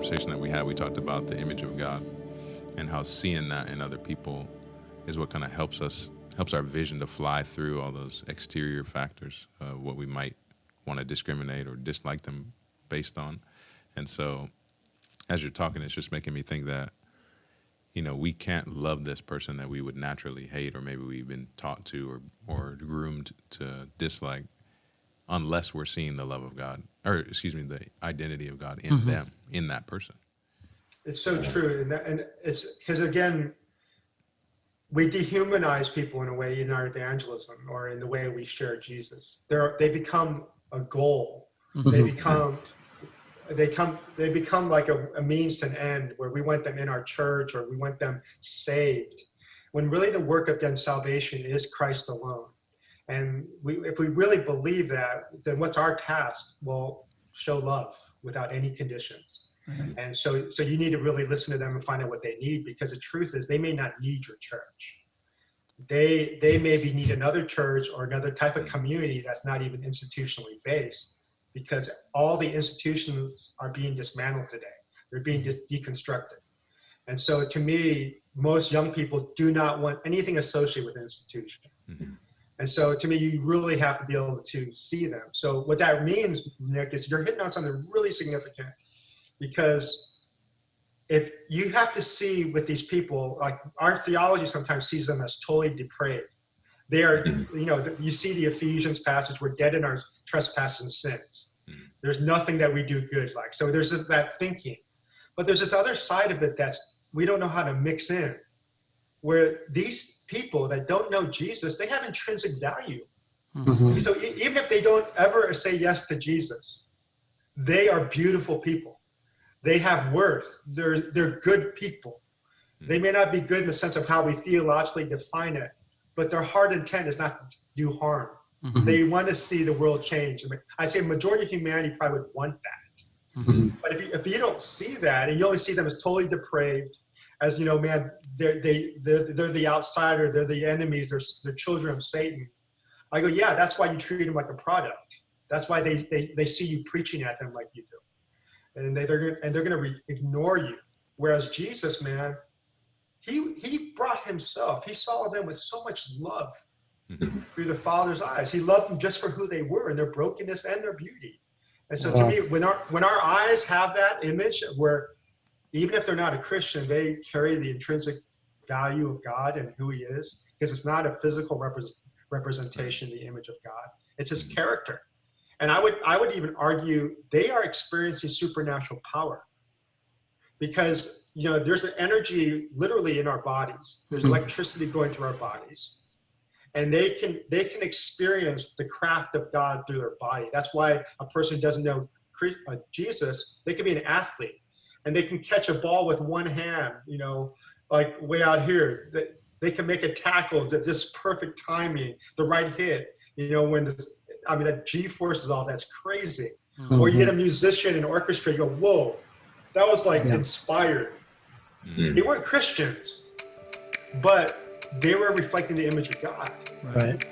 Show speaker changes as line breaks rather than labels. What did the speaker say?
conversation that we had, we talked about the image of God and how seeing that in other people is what kind of helps our vision to fly through all those exterior factors, what we might want to discriminate or dislike them based on. And so as you're talking, it's just making me think that, we can't love this person that we would naturally hate, or maybe we've been taught to or groomed to dislike, unless we're seeing the love of God, or the identity of God in them, in that person.
It's so true. And it's because, again, we dehumanize people in a way in our evangelism or in the way we share Jesus. They become a goal. They become like a means to an end, where we want them in our church or we want them saved, when really the work of salvation is Christ alone. And if we really believe that, then what's our task? Well, show love without any conditions. And so you need to really listen to them and find out what they need, because the truth is they may not need your church. They maybe need another church or another type of community that's not even institutionally based, because all the institutions are being dismantled today. They're being deconstructed. And so to me, most young people do not want anything associated with an institution. And so to me, you really have to be able to see them. So what that means, Nick, is you're hitting on something really significant, because if you have to see with these people, like our theology sometimes sees them as totally depraved. They are, you see the Ephesians passage, we're dead in our trespasses and sins. There's nothing that we do good like. So there's that thinking. But there's this other side of it that's we don't know how to mix in, where these people that don't know Jesus, they have intrinsic value. So even if they don't ever say yes to Jesus, they are beautiful people. They have worth. They're good people. They may not be good in the sense of how we theologically define it, but their heart intent is not to do harm. They want to see the world change. I say a majority of humanity probably would want that. But if you don't see that, and you only see them as totally depraved, as man, they're the outsider, they're the enemies, they're children of Satan. I go, yeah, that's why you treat them like a product. That's why they see you preaching at them like you do, and they're going to ignore you. Whereas Jesus, man, he brought himself. He saw them with so much love through the Father's eyes. He loved them just for who they were and their brokenness and their beauty. And so to me, when our eyes have that image, where even if they're not a Christian, they carry the intrinsic value of God and who he is, because it's not a physical representation, the image of God. It's his character. And I would even argue they are experiencing supernatural power, because there's an energy literally in our bodies. There's electricity going through our bodies, and they can experience the craft of God through their body. That's why a person who doesn't know Jesus, they can be an athlete, and they can catch a ball with one hand, like way out here. They can make a tackle to just perfect timing, the right hit, when that G-force is all, that's crazy. Or you get a musician in orchestra, you go, whoa, that was inspired. They weren't Christians, but they were reflecting the image of God.
Right.